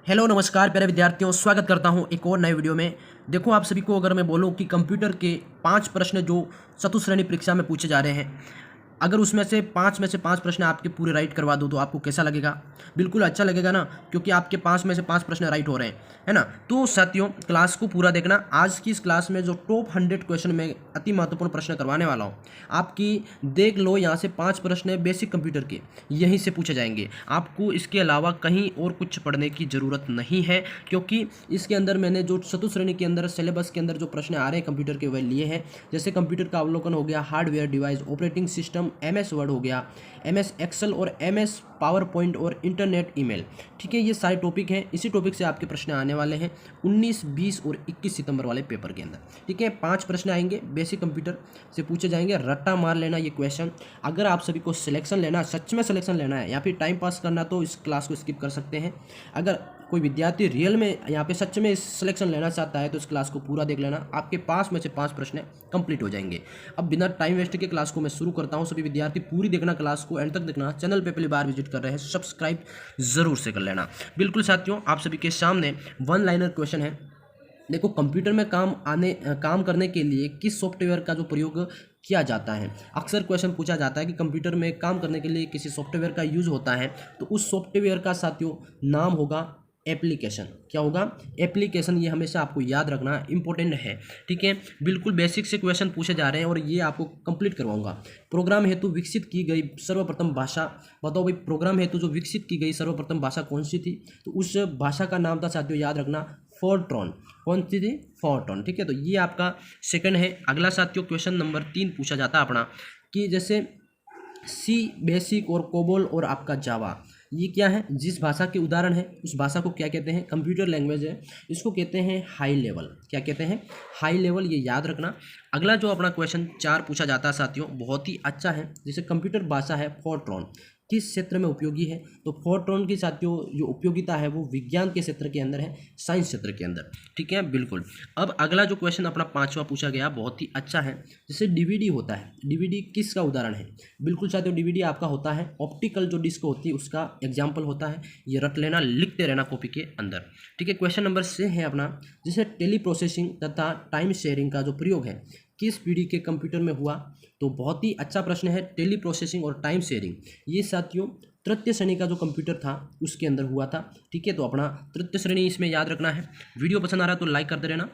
Hello नमस्कार प्यारे विद्यार्थियों, स्वागत करता हूं एक और नए वीडियो में। देखो, आप सभी को अगर मैं बोलूं कि कंप्यूटर के 5 प्रश्न जो चतुश्रेणी परीक्षा में पूछे जा रहे हैं, अगर उसमें से 5 में से 5 प्रश्न आपके पूरे राइट करवा दूं तो आपको कैसा लगेगा? बिल्कुल अच्छा लगेगा ना, क्योंकि आपके 5 में से 5 प्रश्न राइट हो रहे हैं, है ना। तो साथियों, क्लास को पूरा देखना। आज की इस क्लास में जो टॉप 100 क्वेश्चन में अति महत्वपूर्ण प्रश्न करवाने वाला हूँ, आपकी देख लो यहाँ से 5 प्रश्न बेसिक कंप्यूटर के यहीं से पूछे जाएंगे। आपको इसके अलावा कहीं और कुछ पढ़ने की ज़रूरत नहीं है, क्योंकि इसके अंदर मैंने जो चतुश्रेणी के अंदर सिलेबस के अंदर जो प्रश्न आ रहे हैं कंप्यूटर के, वह लिए हैं। जैसे कंप्यूटर का अवलोकन हो गया, hardware device, operating system, MS word हो गया, MS एक्सेल और MS पावर पॉइंट और इंटरनेट ईमेल। ठीक है, ये सारे टॉपिक हैं। इसी टॉपिक से आपके प्रश्न आने वाले हैं 19, 20 और 21 सितंबर वाले पेपर के अंदर। ठीक है, 5 प्रश्न आएंगे, बेसिक कंप्यूटर से पूछे जाएंगे। रट्टा मार लेना ये क्वेश्चन। अगर आप सभी को सिलेक्शन लेना, सच में सिलेक्शन लेना है या फिर टाइम पास करना, तो इस क्लास को स्किप कर सकते हैं। अगर कोई विद्यार्थी रियल में यहाँ पे सच में सिलेक्शन लेना चाहता है तो इस क्लास को पूरा देख लेना। आपके 5 में से 5 प्रश्न कंप्लीट हो जाएंगे। अब बिना टाइम वेस्ट के क्लास को मैं शुरू करता हूँ। सभी विद्यार्थी पूरी देखना, क्लास को एंड तक देखना। चैनल पे पहली बार विजिट कर रहे हैं, सब्सक्राइब जरूर से कर लेना। बिल्कुल साथियों, आप सभी के सामने वन लाइनर क्वेश्चन है। देखो, कंप्यूटर में काम करने के लिए किस सॉफ्टवेयर का जो प्रयोग किया जाता है। अक्सर क्वेश्चन पूछा जाता है कि कंप्यूटर में काम करने के लिए किसी सॉफ्टवेयर का यूज होता है, तो उस सॉफ्टवेयर का साथियों नाम होगा एप्लीकेशन। क्या होगा? एप्लीकेशन। ये हमेशा आपको याद रखना इंपॉर्टेंट है। ठीक है, बिल्कुल बेसिक से क्वेश्चन पूछे जा रहे हैं और ये आपको कंप्लीट करवाऊंगा। प्रोग्राम हेतु विकसित की गई सर्वप्रथम भाषा, बताओ भाई, प्रोग्राम हेतु जो विकसित की गई सर्वप्रथम भाषा कौन सी थी? तो उस भाषा का नाम था साथियों, याद रखना, फोर्ट्रॉन। कौन सी थी? फोर्ट्रॉन। ठीक है, तो ये आपका सेकंड है। अगला साथियों क्वेश्चन नंबर 3 पूछा जाता है अपना कि जैसे सी बेसिक और कोबोल और आपका जावा, ये क्या है? जिस भाषा के उदाहरण है उस भाषा को क्या कहते हैं? कंप्यूटर लैंग्वेज है, इसको कहते हैं हाई लेवल। क्या कहते हैं? High level. ये याद रखना। अगला जो अपना क्वेश्चन 4 पूछा जाता है साथियों, बहुत ही अच्छा है। जैसे कंप्यूटर भाषा है फोर्ट्रॉन, किस क्षेत्र में उपयोगी है? तो फोर्ट्रॉन की साथियों जो उपयोगिता है वो विज्ञान के क्षेत्र के अंदर है, साइंस क्षेत्र के अंदर। ठीक है, बिल्कुल। अब अगला जो क्वेश्चन अपना 5वां पूछा गया, बहुत ही अच्छा है। जैसे डीवीडी होता है, डीवीडी किसका उदाहरण है? बिल्कुल साथियों, डीवीडी आपका होता है ऑप्टिकल जो डिस्क होती है उसका एग्जाम्पल होता है। ये रट लेना, लिखते रहना कॉपी के अंदर। ठीक है, क्वेश्चन नंबर 6 है अपना, जैसे टेली प्रोसेसिंग तथा टाइम शेयरिंग का जो प्रयोग है किस पीढ़ी के कंप्यूटर में हुआ? तो बहुत ही अच्छा प्रश्न है। टेली प्रोसेसिंग और टाइम शेयरिंग ये साथियों तृतीय श्रेणी का जो कंप्यूटर था उसके अंदर हुआ था। ठीक है, तो अपना तृतीय श्रेणी इसमें याद रखना है। वीडियो पसंद आ रहा है तो लाइक कर दे रहना।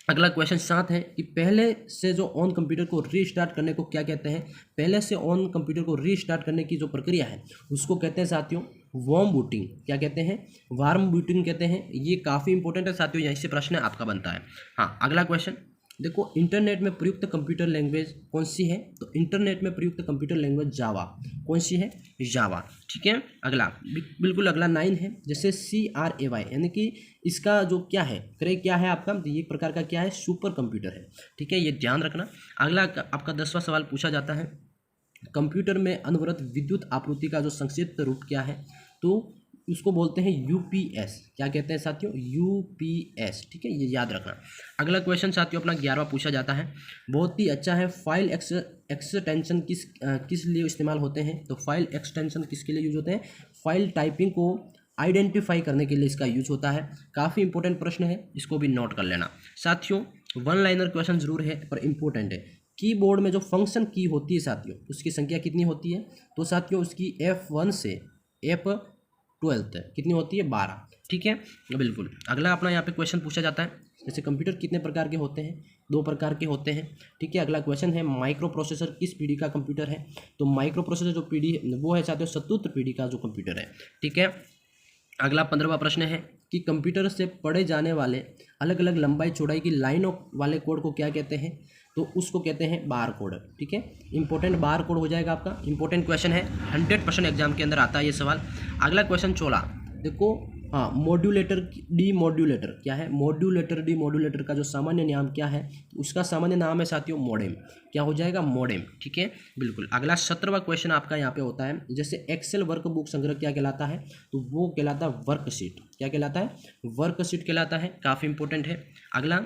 अगला क्वेश्चन 7 है कि पहले से जो ऑन कंप्यूटर को रीस्टार्ट करने को क्या कहते हैं? पहले से ऑन कंप्यूटर को रीस्टार्ट करने की जो प्रक्रिया है उसको कहते हैं साथियों वार्म बूटिंग। क्या कहते हैं? वार्म बूटिंग कहते हैं। ये काफ़ी इंपॉर्टेंट है साथियों, यहीं से प्रश्न आपका बनता है। हाँ, अगला क्वेश्चन देखो, इंटरनेट में प्रयुक्त कंप्यूटर लैंग्वेज कौन सी है? तो इंटरनेट में प्रयुक्त कंप्यूटर लैंग्वेज जावा। कौन सी है? जावा। ठीक है, अगला बिल्कुल अगला 9 है। जैसे CRAY यानी कि इसका जो क्या है, क्रय क्या है आपका? तो ये एक प्रकार का क्या है? सुपर कंप्यूटर है। ठीक है, ये ध्यान रखना। अगला आपका 10वां सवाल पूछा जाता है, कंप्यूटर में अनवरत विद्युत आपूर्ति का जो संक्षिप्त रूप क्या है? तो उसको बोलते हैं UPS। क्या कहते हैं साथियों? UPS। ठीक है, ये याद रखना। अगला क्वेश्चन साथियों अपना 11वां पूछा जाता है, बहुत ही अच्छा है। फाइल एक्सटेंशन किस लिए इस्तेमाल होते हैं? तो फाइल एक्सटेंशन किसके लिए यूज होते हैं? फाइल टाइपिंग को आइडेंटिफाई करने के लिए इसका यूज होता है। काफ़ी इंपॉर्टेंट प्रश्न है, इसको भी नोट कर लेना साथियों। वन लाइनर क्वेश्चन जरूर है पर इंपॉर्टेंट है। कीबोर्ड में जो फंक्शन की होती है साथियों, उसकी संख्या कितनी होती है? तो साथियों उसकी F1 से F12 कितनी होती है? 12। ठीक है, बिल्कुल। अगला अपना यहाँ पे क्वेश्चन पूछा जाता है, जैसे कंप्यूटर कितने प्रकार के होते हैं? 2 प्रकार के होते हैं। ठीक है, अगला क्वेश्चन है, माइक्रो प्रोसेसर किस पीढ़ी का कंप्यूटर है? तो माइक्रो प्रोसेसर जो पीढ़ी है वो है साथियों चतुर्थ पीढ़ी का जो कंप्यूटर है। ठीक है, अगला 15वां प्रश्न है कि कंप्यूटर से पढ़े जाने वाले अलग अलग लंबाई चौड़ाई की लाइनों वाले कोड को क्या कहते हैं? तो उसको कहते हैं बार कोड। ठीक है, इंपॉर्टेंट बार कोड हो जाएगा आपका। इंपॉर्टेंट क्वेश्चन है, 100% एग्जाम के अंदर आता है ये सवाल। अगला क्वेश्चन 16 देखो, हाँ, मॉड्यूलेटर डीमॉड्यूलेटर क्या है? मॉड्यूलेटर डीमॉड्यूलेटर का जो सामान्य नाम क्या है? उसका सामान्य नाम है साथियों मॉडेम। क्या हो जाएगा? मॉडेम। ठीक है, बिल्कुल। अगला 17वां क्वेश्चन आपका यहाँ पे होता है, जैसे एक्सेल वर्कबुक संग्रह क्या कहलाता है? तो वो कहलाता है वर्कशीट। क्या कहलाता है? वर्कशीट कहलाता है। काफ़ी इंपॉर्टेंट है। अगला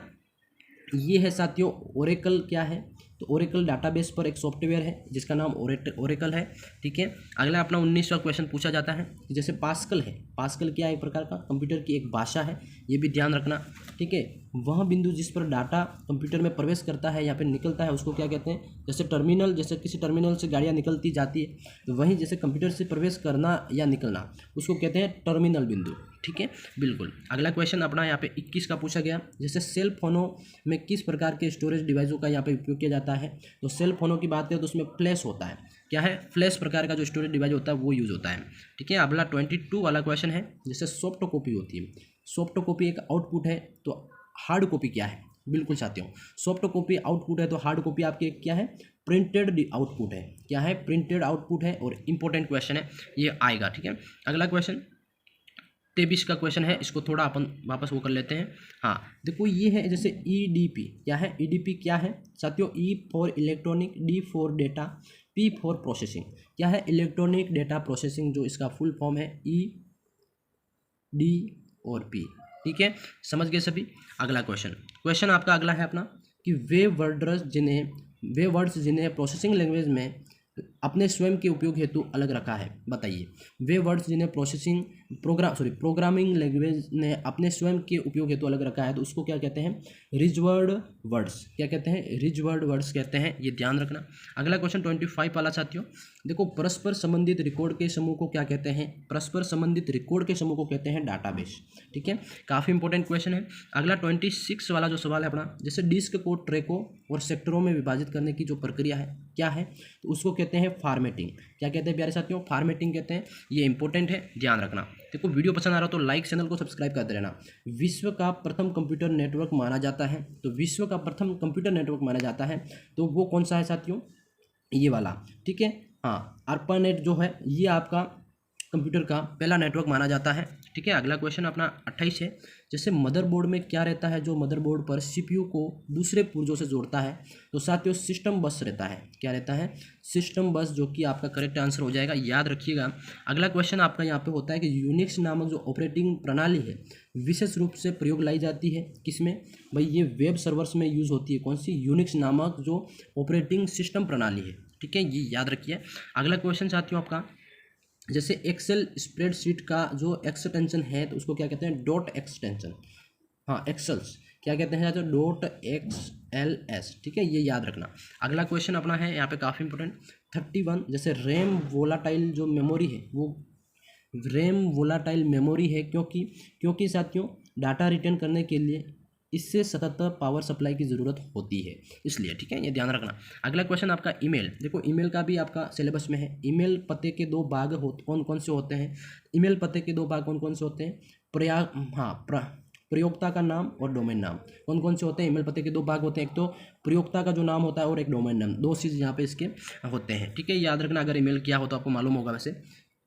ये है साथियों ओरेकल। क्या है? तो ओरेकल डाटाबेस पर एक सॉफ्टवेयर है जिसका नाम ओरेकल है। ठीक है। अगला अपना 19वां क्वेश्चन पूछा जाता है जैसे पास्कल है। पास्कल क्या है? एक प्रकार का कंप्यूटर की एक भाषा है, ये भी ध्यान रखना। ठीक है। वह बिंदु जिस पर डाटा कंप्यूटर में प्रवेश करता है या फिर निकलता है उसको क्या कहते हैं? जैसे टर्मिनल, जैसे किसी टर्मिनल से गाड़ियाँ निकलती जाती है, तो वहीं जैसे कंप्यूटर से प्रवेश करना या निकलना उसको कहते हैं टर्मिनल बिंदु। ठीक है, बिल्कुल। अगला क्वेश्चन अपना यहाँ पे 21 का पूछा गया जैसे सेल फोनों में किस प्रकार के स्टोरेज डिवाइसों का यहाँ पे उपयोग किया जाता है? तो सेल फोनों की बात करें तो उसमें फ्लैश होता है। क्या है? फ्लैश प्रकार का जो स्टोरेज डिवाइस होता है वो यूज होता है। ठीक है। अगला 22 वाला क्वेश्चन है जैसे सॉफ्ट कॉपी होती है। सॉफ्ट कॉपी एक आउटपुट है, तो हार्ड कॉपी क्या है? बिल्कुल साथियों, सॉफ्ट कॉपी आउटपुट है तो हार्ड कॉपी आपकी क्या है? प्रिंटेड आउटपुट है। क्या है? प्रिंटेड आउटपुट है और इंपॉर्टेंट क्वेश्चन है, ये आएगा। ठीक है। अगला क्वेश्चन 23 का क्वेश्चन है, इसको थोड़ा अपन वापस वो कर लेते हैं। हाँ देखो, ये है जैसे ईडीपी। क्या है? ईडीपी क्या है साथियों? E for electronic, D for data, P for processing. क्या है? इलेक्ट्रॉनिक डेटा प्रोसेसिंग, जो इसका फुल फॉर्म है ई डी और पी। ठीक है, समझ गए सभी। अगला क्वेश्चन आपका अगला है अपना कि वे वर्ड्स जिन्हें प्रोसेसिंग लैंग्वेज में अपने स्वयं के उपयोग हेतु अलग रखा है, बताइए। वे वर्ड्स जिन्हें प्रोग्रामिंग लैंग्वेज ने अपने स्वयं के उपयोग हेतु अलग रखा है तो उसको क्या कहते हैं? Reserved words. क्या कहते हैं? रिजर्व्ड वर्ड्स कहते हैं, ये ध्यान रखना। अगला क्वेश्चन 25 वाला साथियों, देखो परस्पर संबंधित रिकॉर्ड के समूह को क्या कहते हैं? परस्पर संबंधित रिकॉर्ड के समूह को कहते हैं डाटाबेस। ठीक है, काफ़ी इंपॉर्टेंट क्वेश्चन है। अगला 26 वाला जो सवाल है अपना, जैसे डिस्क को ट्रैकों और सेक्टरों में विभाजित करने की जो प्रक्रिया है क्या है? तो उसको कहते हैं फॉर्मेटिंग। क्या कहते हैं प्यारे साथियों? फॉर्मेटिंग कहते हैं, ये इंपॉर्टेंट है, ध्यान रखना। देखो वीडियो पसंद आ रहा हो तो लाइक, चैनल को सब्सक्राइब करते रहना। विश्व का प्रथम कंप्यूटर नेटवर्क माना जाता है, तो विश्व का प्रथम कंप्यूटर नेटवर्क माना जाता है तो वो कौन सा है साथियों? ये वाला। ठीक है, हाँ, ARPANET जो है ये आपका कंप्यूटर का पहला नेटवर्क माना जाता है। ठीक है। अगला क्वेश्चन अपना 28 है, जैसे मदरबोर्ड में क्या रहता है जो मदरबोर्ड पर CPU को दूसरे पुर्जों से जोड़ता है? तो साथियों सिस्टम बस रहता है। क्या रहता है? सिस्टम बस, जो कि आपका करेक्ट आंसर हो जाएगा, याद रखिएगा। अगला क्वेश्चन आपका यहाँ पे होता है कि यूनिक्स नामक जो ऑपरेटिंग प्रणाली है विशेष रूप से प्रयोग लाई जाती है किसमें? भाई ये वेब सर्वर्स में यूज़ होती है। कौन सी? यूनिक्स नामक जो ऑपरेटिंग सिस्टम प्रणाली है। ठीक है, ये याद रखिए। अगला क्वेश्चन साथियों आपका, जैसे एक्सेल स्प्रेडशीट का जो एक्सटेंशन है तो उसको क्या कहते हैं? Dot extension. हाँ, एक्सेल्स क्या कहते हैं तो डॉट XLS। ठीक है, ये याद रखना। अगला क्वेश्चन अपना है यहाँ पे काफ़ी इंपॉर्टेंट 31, जैसे रैम वोलाटाइल जो मेमोरी है वो रैम वोलाटाइल मेमोरी है क्योंकि साथियों डाटा रिटर्न करने के लिए इससे सतत पावर सप्लाई की ज़रूरत होती है, इसलिए। ठीक है, ये ध्यान रखना। अगला क्वेश्चन आपका ईमेल। देखो ईमेल का भी आपका सिलेबस में है। ईमेल पते के दो भाग कौन कौन से होते हैं? ईमेल पते के दो भाग कौन कौन से होते हैं? प्रयोक्ता का नाम और डोमेन नाम। कौन कौन से होते हैं? ईमेल पते के दो भाग होते हैं, एक तो प्रयोक्ता का जो नाम होता है और एक डोमेन नाम। दो चीज़ यहाँ पे इसके होते हैं। ठीक है, याद रखना। अगर ईमेल किया हो तो आपको मालूम होगा। वैसे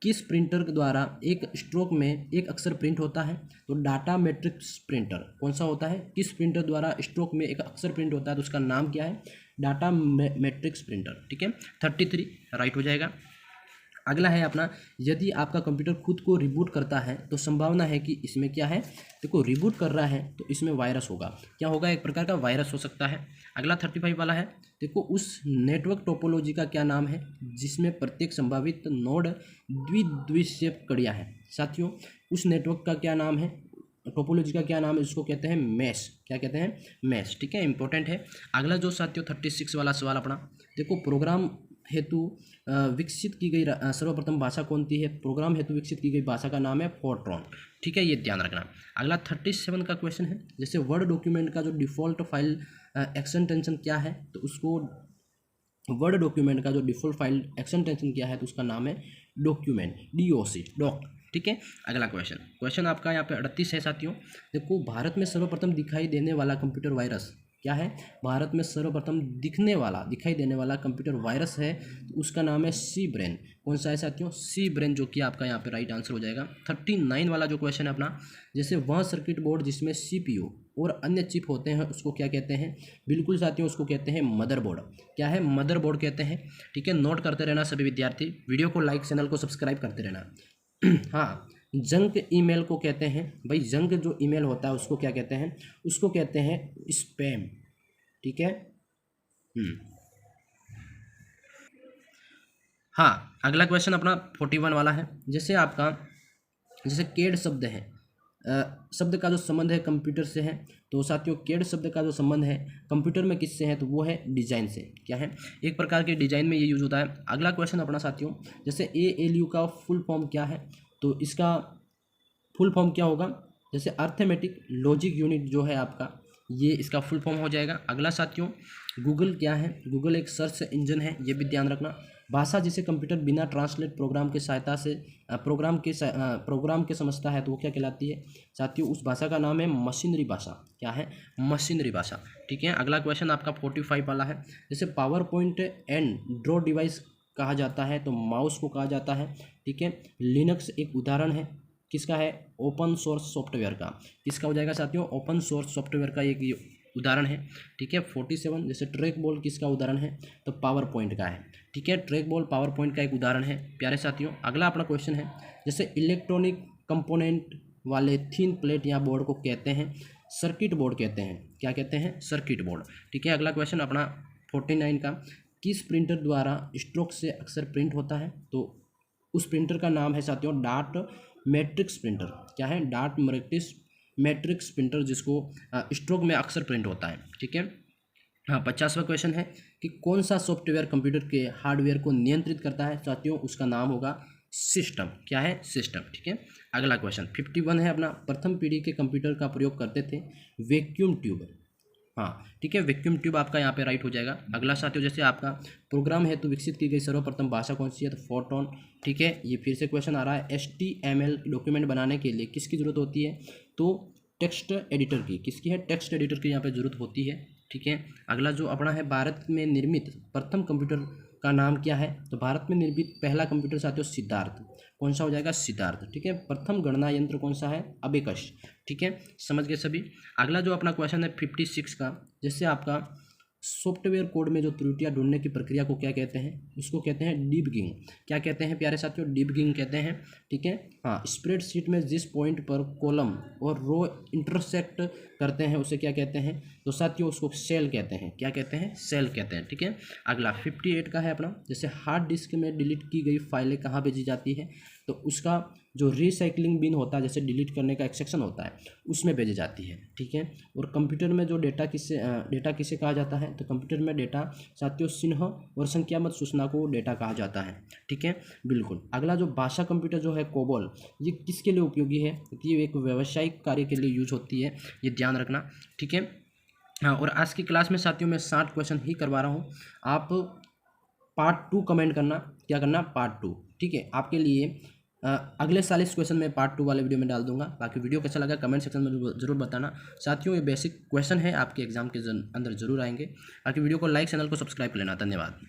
किस प्रिंटर के द्वारा एक स्ट्रोक में एक अक्षर प्रिंट होता है? तो डाटा मैट्रिक्स प्रिंटर। कौन सा होता है? किस प्रिंटर द्वारा स्ट्रोक में एक अक्षर प्रिंट होता है तो उसका नाम क्या है? Data matrix printer. ठीक है, 33 राइट हो जाएगा। अगला है अपना, यदि आपका कंप्यूटर खुद को रिबूट करता है तो संभावना है कि इसमें क्या है? देखो रिबूट कर रहा है तो इसमें वायरस होगा। क्या होगा? एक प्रकार का वायरस हो सकता है। अगला 35 वाला है, देखो उस नेटवर्क टोपोलॉजी का क्या नाम है जिसमें प्रत्येक संभावित नोड द्विदिशीय कड़ियाँ हैं? साथियों उस नेटवर्क का क्या नाम है? टोपोलॉजी का क्या नाम है? इसको कहते हैं मैश। क्या कहते हैं? मैश। ठीक है, इंपॉर्टेंट है। अगला जो साथियों 36 वाला सवाल अपना, देखो प्रोग्राम हेतु विकसित की गई सर्वप्रथम भाषा कौन सी है? प्रोग्राम हेतु विकसित की गई भाषा का नाम है फोर्ट्रॉन। ठीक है, ये ध्यान रखना। अगला 37 का क्वेश्चन है, जैसे वर्ड डॉक्यूमेंट का जो डिफ़ॉल्ट फाइल एक्सटेंशन क्या है? तो उसको वर्ड डॉक्यूमेंट का जो डिफ़ॉल्ट फाइल एक्सटेंशन क्या है तो उसका नाम है डॉक्यूमेंट, DOC, डॉक। ठीक है, अगला क्वेश्चन आपका यहाँ पे 38 है साथियों। देखो भारत में सर्वप्रथम दिखाई देने वाला कंप्यूटर वायरस क्या है? भारत में सर्वप्रथम दिखाई देने वाला कंप्यूटर वायरस है तो उसका नाम है सी ब्रेन। कौन सा है साथियों? सी ब्रेन, जो कि आपका यहाँ पे राइट आंसर हो जाएगा। 39 वाला जो क्वेश्चन है अपना, जैसे वह सर्किट बोर्ड जिसमें CPU और अन्य चिप होते हैं उसको क्या कहते हैं? बिल्कुल साथियों, उसको कहते हैं मदरबोर्ड। क्या है? मदरबोर्ड कहते हैं। ठीक है, नोट करते रहना सभी विद्यार्थी, वीडियो को लाइक, चैनल को सब्सक्राइब करते रहना। हाँ, जंक ईमेल को कहते हैं, भाई जंक जो ईमेल होता है उसको क्या कहते हैं? उसको कहते हैं स्पैम। ठीक है। हाँ, अगला क्वेश्चन अपना 41 वाला है। जैसे केड शब्द है, शब्द का जो संबंध है कंप्यूटर से है, तो साथियों केड शब्द का जो संबंध है कंप्यूटर में किससे है, तो वो है डिजाइन से। क्या है, एक प्रकार के डिजाइन में ये यूज होता है। अगला क्वेश्चन अपना साथियों, जैसे ALU का फुल फॉर्म क्या है, तो इसका फुल फॉर्म क्या होगा, जैसे अर्थमेटिक लॉजिक यूनिट जो है आपका, ये इसका फुल फॉर्म हो जाएगा। अगला साथियों, गूगल क्या है, गूगल एक सर्च इंजन है, ये भी ध्यान रखना। भाषा जिसे कंप्यूटर बिना ट्रांसलेट प्रोग्राम के सहायता से प्रोग्राम के समझता है, तो वो क्या कहलाती है साथियों, उस भाषा का नाम है मशीनरी भाषा। क्या है, मशीनरी भाषा। ठीक है। अगला क्वेश्चन आपका 45 वाला है। जैसे power point and draw device कहा जाता है, तो माउस को कहा जाता है। ठीक है। लिनक्स एक उदाहरण है, किसका है, ओपन सोर्स सॉफ्टवेयर का। किसका हो जाएगा साथियों, ओपन सोर्स सॉफ्टवेयर का एक उदाहरण है। ठीक है। 47, जैसे ट्रैक बॉल किसका उदाहरण है, तो पावर पॉइंट का है। ठीक है, ट्रैक बॉल पावर पॉइंट का एक उदाहरण है प्यारे साथियों। अगला अपना क्वेश्चन है, जैसे इलेक्ट्रॉनिक कंपोनेंट वाले थिन प्लेट या बोर्ड को कहते हैं सर्किट बोर्ड कहते हैं। क्या कहते हैं, सर्किट बोर्ड। ठीक है। अगला क्वेश्चन अपना 49 का, किस प्रिंटर द्वारा स्ट्रोक से अक्सर प्रिंट होता है, तो उस प्रिंटर का नाम है साथियों डार्ट मैट्रिक्स प्रिंटर। क्या है, डार्ट मैट्रिक्स प्रिंटर, जिसको स्ट्रोक में अक्सर प्रिंट होता है। ठीक है। हाँ, 50वां क्वेश्चन है कि कौन सा सॉफ्टवेयर कंप्यूटर के हार्डवेयर को नियंत्रित करता है, साथियों उसका नाम होगा सिस्टम। क्या है, सिस्टम। ठीक है। अगला क्वेश्चन 51 है अपना, प्रथम पीढ़ी के कंप्यूटर का प्रयोग करते थे वैक्यूम ट्यूब। हाँ, ठीक है, वैक्यूम ट्यूब आपका यहाँ पे राइट हो जाएगा। अगला साथियों, जैसे आपका प्रोग्राम है तो विकसित की गई सर्वप्रथम भाषा कौन सी है, तो फोर्ट्रॉन। ठीक है। ये फिर से क्वेश्चन आ रहा है, HTML डॉक्यूमेंट बनाने के लिए किसकी जरूरत होती है, तो टेक्स्ट एडिटर की। किसकी है, टेक्स्ट एडिटर की यहाँ पे जरूरत होती है। ठीक है। अगला जो अपना है, भारत में निर्मित प्रथम कंप्यूटर का नाम क्या है, तो भारत में निर्मित पहला कंप्यूटर साथियों सिद्धार्थ। कौन सा हो जाएगा, सिद्धार्थ। ठीक है। प्रथम गणना यंत्र कौन सा है, अबेकस। ठीक है, समझ गए सभी। अगला जो अपना क्वेश्चन है 56 का, जैसे आपका सॉफ्टवेयर कोड में जो त्रुटियां ढूंढने की प्रक्रिया को क्या कहते हैं, उसको कहते हैं डिबगिंग। क्या कहते हैं प्यारे साथियों, डिबगिंग कहते हैं। ठीक है। हाँ, स्प्रेडशीट में जिस पॉइंट पर कॉलम और रो इंटरसेक्ट करते हैं उसे क्या कहते हैं, तो साथियों उसको सेल कहते हैं। क्या कहते हैं, सेल कहते हैं। ठीक है। अगला 58 का है अपना, जैसे हार्ड डिस्क में डिलीट की गई फाइलें कहाँ भेजी जाती है, तो उसका जो रिसाइकलिंग बिन होता है, जैसे डिलीट करने का एक सेक्शन होता है, उसमें भेजी जाती है। ठीक है। और कंप्यूटर में जो डेटा किसे कहा जाता है, तो कंप्यूटर में डेटा साथियों चिन्ह और संख्यामत सूचना को डेटा कहा जाता है। ठीक है, बिल्कुल। अगला जो भाषा कंप्यूटर जो है कोबोल, ये किसके लिए उपयोगी है, ये एक व्यावसायिक कार्य के लिए यूज होती है, ये ध्यान रखना। ठीक है। हाँ, और आज की क्लास में साथियों मैं 60 क्वेश्चन ही करवा रहा हूँ। आप पार्ट 2 कमेंट करना, क्या करना, पार्ट 2। ठीक है। आपके लिए अगले 40 क्वेश्चन मैं पार्ट 2 वाले वीडियो में डाल दूंगा। बाकी वीडियो कैसा लगा कमेंट सेक्शन में जरूर बताना। साथियों ये बेसिक क्वेश्चन है, आपके एग्जाम के अंदर जरूर आएंगे। बाकी वीडियो को लाइक, चैनल को सब्सक्राइब कर लेना। धन्यवाद।